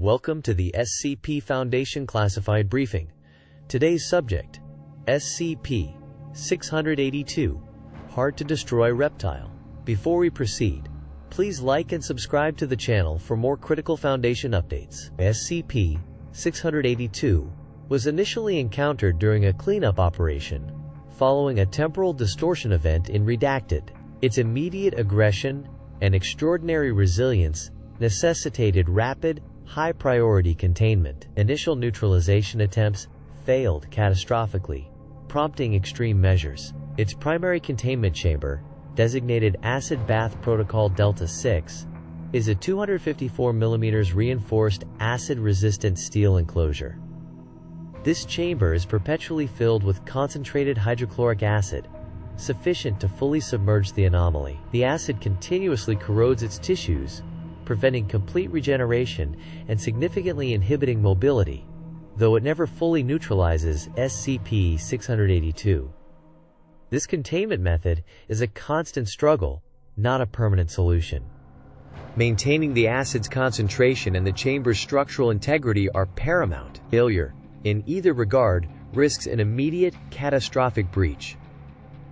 Welcome to the SCP Foundation Classified Briefing. Today's subject, SCP-682, Hard to Destroy Reptile. Before we proceed, please like and subscribe to the channel for more critical Foundation updates. SCP-682 was initially encountered during a cleanup operation following a temporal distortion event in Redacted. Its immediate aggression and extraordinary resilience necessitated rapid, high-priority containment. Initial neutralization attempts failed catastrophically, prompting extreme measures. Its primary containment chamber, designated Acid Bath Protocol Delta-6, is a 254 mm reinforced acid-resistant steel enclosure. This chamber is perpetually filled with concentrated hydrochloric acid, sufficient to fully submerge the anomaly. The acid continuously corrodes its tissues, preventing complete regeneration and significantly inhibiting mobility, though it never fully neutralizes SCP-682. This containment method is a constant struggle, not a permanent solution. Maintaining the acid's concentration and the chamber's structural integrity are paramount. Failure, in either regard, risks an immediate, catastrophic breach.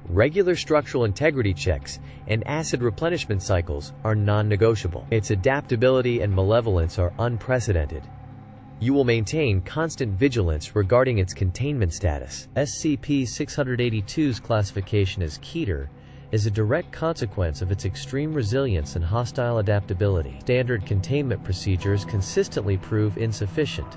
Regular structural integrity checks and acid replenishment cycles are non-negotiable. Its adaptability and malevolence are unprecedented. You will maintain constant vigilance regarding its containment status. SCP-682's classification as Keter is a direct consequence of its extreme resilience and hostile adaptability. Standard containment procedures consistently prove insufficient,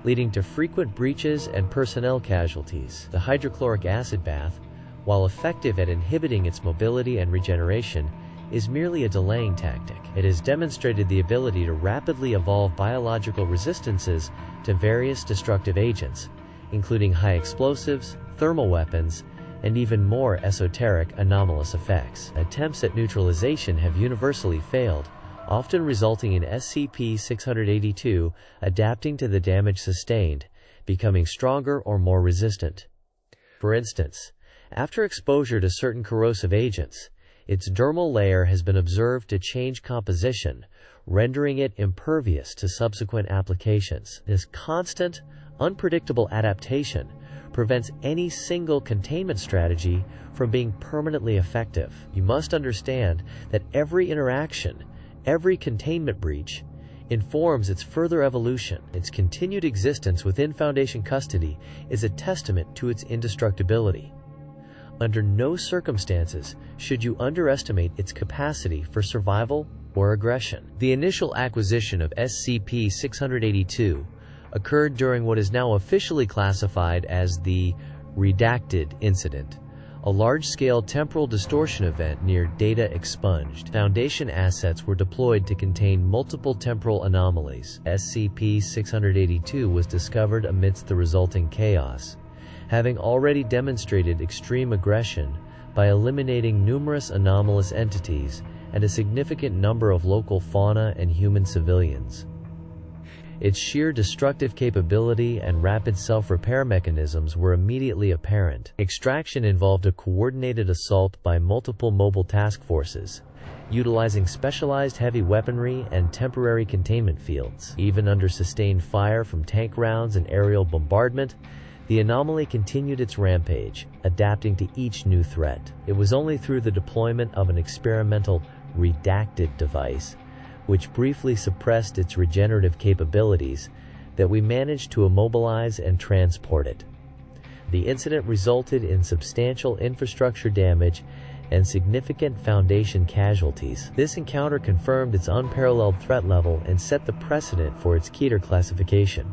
leading to frequent breaches and personnel casualties. The hydrochloric acid bath, while effective at inhibiting its mobility and regeneration, is merely a delaying tactic. It has demonstrated the ability to rapidly evolve biological resistances to various destructive agents, including high explosives, thermal weapons, and even more esoteric anomalous effects. Attempts at neutralization have universally failed, often resulting in SCP-682 adapting to the damage sustained, becoming stronger or more resistant. For instance, after exposure to certain corrosive agents, its dermal layer has been observed to change composition, rendering it impervious to subsequent applications. This constant, unpredictable adaptation prevents any single containment strategy from being permanently effective. You must understand that every interaction, every containment breach, informs its further evolution. Its continued existence within Foundation custody is a testament to its indestructibility. Under no circumstances should you underestimate its capacity for survival or aggression. The initial acquisition of SCP-682 occurred during what is now officially classified as the Redacted Incident, a large-scale temporal distortion event near Data Expunged. Foundation assets were deployed to contain multiple temporal anomalies. SCP-682 was discovered amidst the resulting chaos, having already demonstrated extreme aggression by eliminating numerous anomalous entities and a significant number of local fauna and human civilians. Its sheer destructive capability and rapid self-repair mechanisms were immediately apparent. Extraction involved a coordinated assault by multiple mobile task forces, utilizing specialized heavy weaponry and temporary containment fields. Even under sustained fire from tank rounds and aerial bombardment, the anomaly continued its rampage, adapting to each new threat. It was only through the deployment of an experimental redacted device, which briefly suppressed its regenerative capabilities, that we managed to immobilize and transport it. The incident resulted in substantial infrastructure damage and significant Foundation casualties. This encounter confirmed its unparalleled threat level and set the precedent for its Keter classification.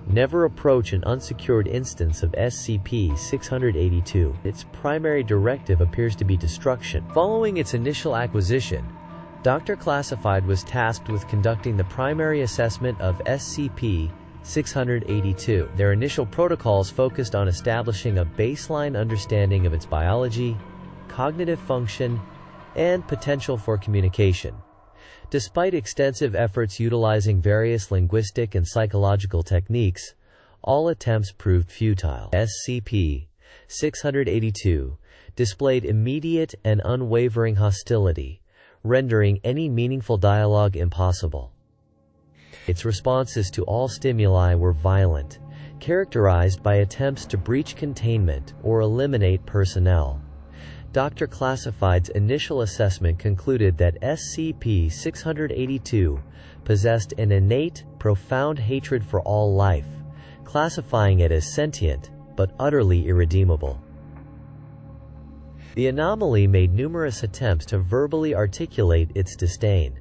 Never approach an unsecured instance of SCP-682. Its primary directive appears to be destruction. Following its initial acquisition, Dr. Classified was tasked with conducting the primary assessment of SCP-682. Their initial protocols focused on establishing a baseline understanding of its biology, cognitive function, and potential for communication. Despite extensive efforts utilizing various linguistic and psychological techniques, all attempts proved futile. SCP-682 displayed immediate and unwavering hostility, rendering any meaningful dialogue impossible. Its responses to all stimuli were violent, characterized by attempts to breach containment or eliminate personnel. Dr. Classified's initial assessment concluded that SCP-682 possessed an innate, profound hatred for all life, classifying it as sentient, but utterly irredeemable. The anomaly made numerous attempts to verbally articulate its disdain,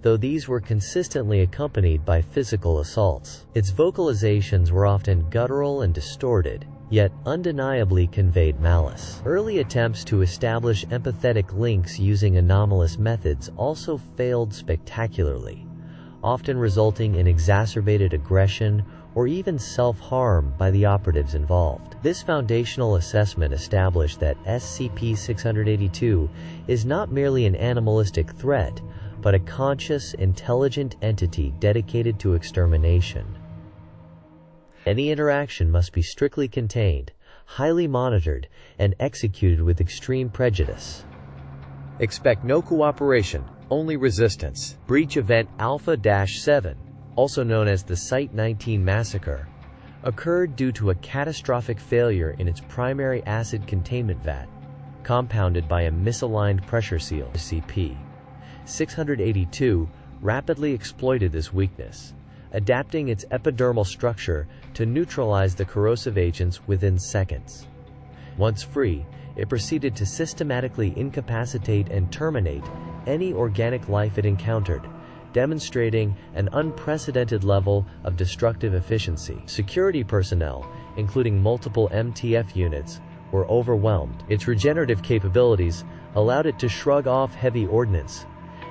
though these were consistently accompanied by physical assaults. Its vocalizations were often guttural and distorted, yet undeniably conveyed malice. Early attempts to establish empathetic links using anomalous methods also failed spectacularly, often resulting in exacerbated aggression or even self-harm by the operatives involved. This foundational assessment established that SCP-682 is not merely an animalistic threat, but a conscious, intelligent entity dedicated to extermination. Any interaction must be strictly contained, highly monitored, and executed with extreme prejudice. Expect no cooperation, only resistance. Breach Event Alpha-7, also known as the Site-19 Massacre, occurred due to a catastrophic failure in its primary acid containment vat, compounded by a misaligned pressure seal. SCP-682 rapidly exploited this weakness, adapting its epidermal structure to neutralize the corrosive agents within seconds. Once free, it proceeded to systematically incapacitate and terminate any organic life it encountered, demonstrating an unprecedented level of destructive efficiency. Security personnel, including multiple MTF units, were overwhelmed. Its regenerative capabilities allowed it to shrug off heavy ordnance,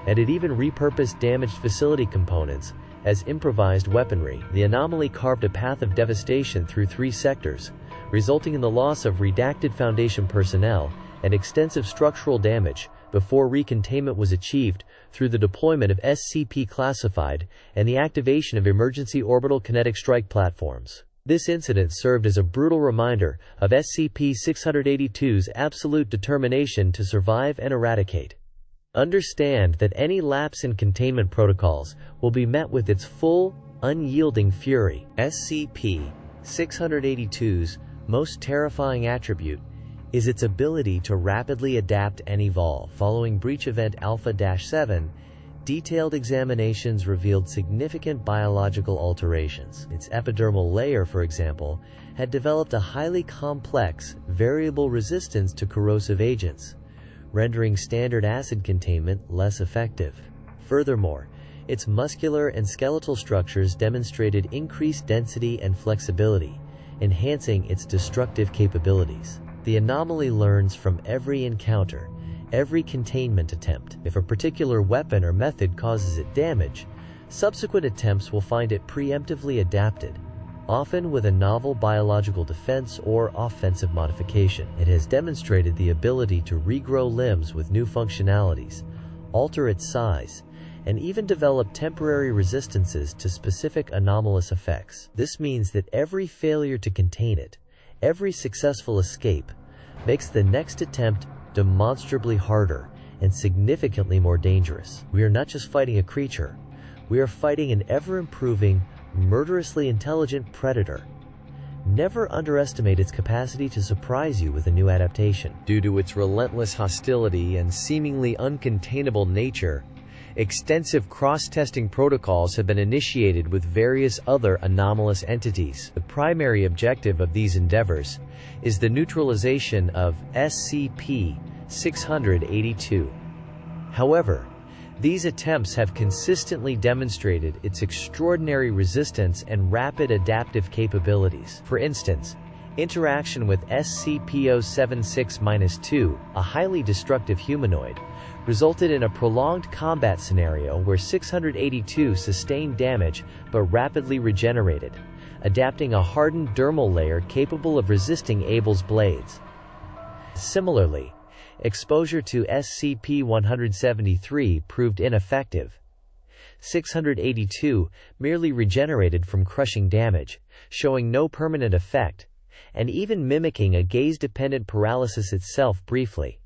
and it even repurposed damaged facility components as improvised weaponry. The anomaly carved a path of devastation through 3 sectors, resulting in the loss of redacted Foundation personnel and extensive structural damage before recontainment was achieved through the deployment of SCP-Classified and the activation of emergency orbital kinetic strike platforms. This incident served as a brutal reminder of SCP-682's absolute determination to survive and eradicate. Understand that any lapse in containment protocols will be met with its full, unyielding fury. SCP-682's most terrifying attribute is its ability to rapidly adapt and evolve. Following Breach Event Alpha-7, detailed examinations revealed significant biological alterations. Its epidermal layer, for example, had developed a highly complex, variable resistance to corrosive agents, rendering standard acid containment less effective. Furthermore, its muscular and skeletal structures demonstrated increased density and flexibility, enhancing its destructive capabilities. The anomaly learns from every encounter, every containment attempt. If a particular weapon or method causes it damage, subsequent attempts will find it preemptively adapted, often with a novel biological defense or offensive modification. It has demonstrated the ability to regrow limbs with new functionalities, alter its size, and even develop temporary resistances to specific anomalous effects. This means that every failure to contain it, every successful escape, makes the next attempt demonstrably harder and significantly more dangerous. We are not just fighting a creature, we are fighting an ever-improving, murderously intelligent predator. Never underestimate its capacity to surprise you with a new adaptation. Due to its relentless hostility and seemingly uncontainable nature, extensive cross-testing protocols have been initiated with various other anomalous entities. The primary objective of these endeavors is the neutralization of SCP-682. However, these attempts have consistently demonstrated its extraordinary resistance and rapid adaptive capabilities. For instance, interaction with SCP-076-2, a highly destructive humanoid, resulted in a prolonged combat scenario where 682 sustained damage but rapidly regenerated, adapting a hardened dermal layer capable of resisting Abel's blades. Similarly, exposure to SCP-173 proved ineffective. 682 merely regenerated from crushing damage, showing no permanent effect, and even mimicking a gaze-dependent paralysis itself briefly.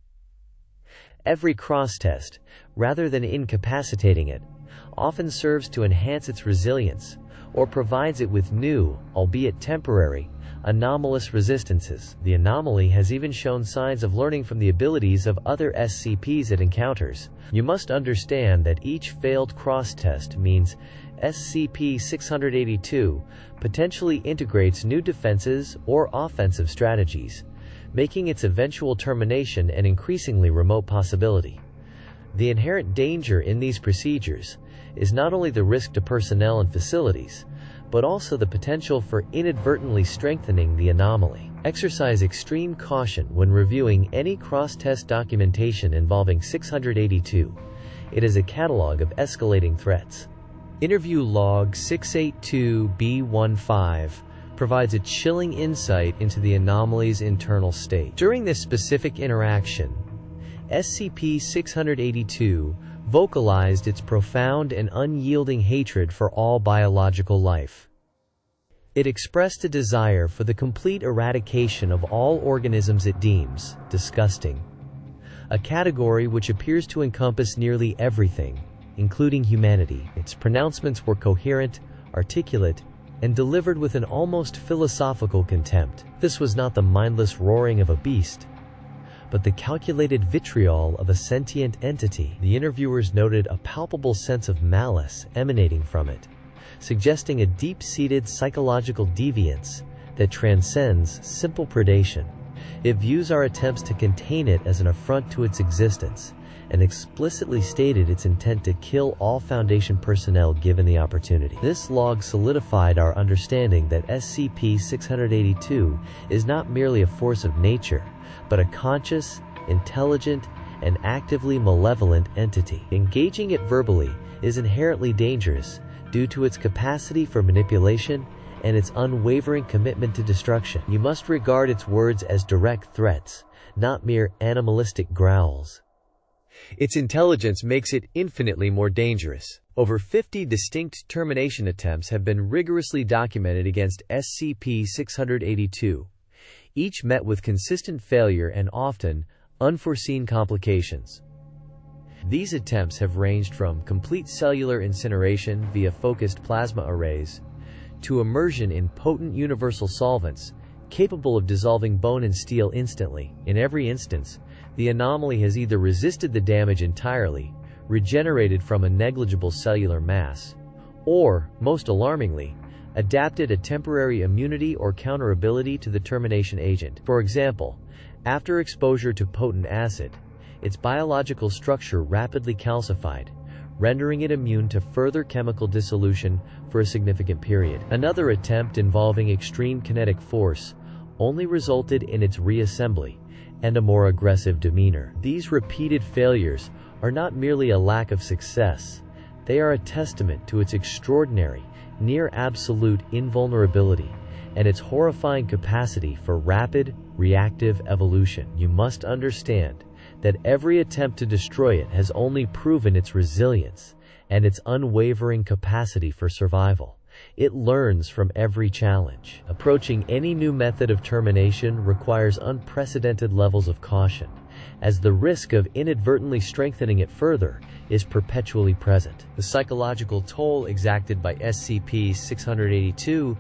Every cross-test, rather than incapacitating it, often serves to enhance its resilience, or provides it with new, albeit temporary, anomalous resistances. The anomaly has even shown signs of learning from the abilities of other SCPs it encounters. You must understand that each failed cross-test means SCP-682 potentially integrates new defenses or offensive strategies, making its eventual termination an increasingly remote possibility. The inherent danger in these procedures is not only the risk to personnel and facilities, but also the potential for inadvertently strengthening the anomaly. Exercise extreme caution when reviewing any cross-test documentation involving 682. It is a catalog of escalating threats. Interview Log 682-B15 provides a chilling insight into the anomaly's internal state. During this specific interaction, SCP-682 vocalized its profound and unyielding hatred for all biological life. It expressed a desire for the complete eradication of all organisms it deems disgusting, a category which appears to encompass nearly everything, including humanity. Its pronouncements were coherent, articulate, and delivered with an almost philosophical contempt. This was not the mindless roaring of a beast, but the calculated vitriol of a sentient entity. The interviewers noted a palpable sense of malice emanating from it, suggesting a deep-seated psychological deviance that transcends simple predation. It views our attempts to contain it as an affront to its existence, and explicitly stated its intent to kill all Foundation personnel given the opportunity. This log solidified our understanding that SCP-682 is not merely a force of nature, but a conscious, intelligent, and actively malevolent entity. Engaging it verbally is inherently dangerous due to its capacity for manipulation and its unwavering commitment to destruction. You must regard its words as direct threats, not mere animalistic growls. Its intelligence makes it infinitely more dangerous. Over 50 distinct termination attempts have been rigorously documented against SCP-682, each met with consistent failure and often unforeseen complications. These attempts have ranged from complete cellular incineration via focused plasma arrays to immersion in potent universal solvents capable of dissolving bone and steel instantly. In every instance, the anomaly has either resisted the damage entirely, regenerated from a negligible cellular mass, or, most alarmingly, adapted a temporary immunity or counterability to the termination agent. For example, after exposure to potent acid, its biological structure rapidly calcified, rendering it immune to further chemical dissolution for a significant period. Another attempt involving extreme kinetic force only resulted in its reassembly and a more aggressive demeanor. These repeated failures are not merely a lack of success, they are a testament to its extraordinary, near-absolute invulnerability and its horrifying capacity for rapid, reactive evolution. You must understand that every attempt to destroy it has only proven its resilience and its unwavering capacity for survival. It learns from every challenge. Approaching any new method of termination requires unprecedented levels of caution, as the risk of inadvertently strengthening it further is perpetually present. The psychological toll exacted by SCP-682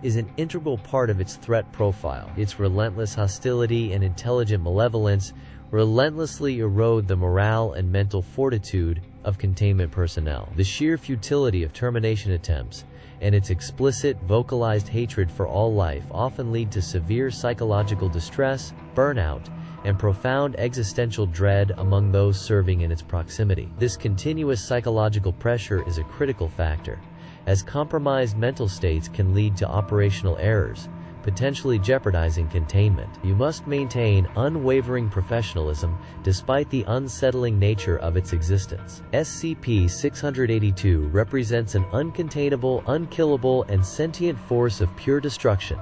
is an integral part of its threat profile. Its relentless hostility and intelligent malevolence relentlessly erode the morale and mental fortitude of containment personnel. The sheer futility of termination attempts and its explicit, vocalized hatred for all life often lead to severe psychological distress, burnout, and profound existential dread among those serving in its proximity. This continuous psychological pressure is a critical factor, as compromised mental states can lead to operational errors, potentially jeopardizing containment. You must maintain unwavering professionalism despite the unsettling nature of its existence. SCP-682 represents an uncontainable, unkillable, and sentient force of pure destruction,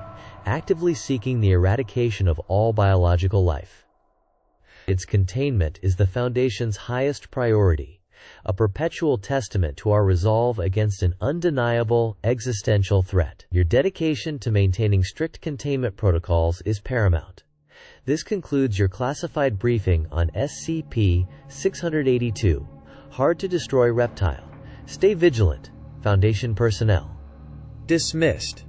actively seeking the eradication of all biological life. Its containment is the Foundation's highest priority, a perpetual testament to our resolve against an undeniable existential threat. Your dedication to maintaining strict containment protocols is paramount. This concludes your classified briefing on SCP-682, Hard to Destroy Reptile. Stay vigilant, Foundation personnel. Dismissed.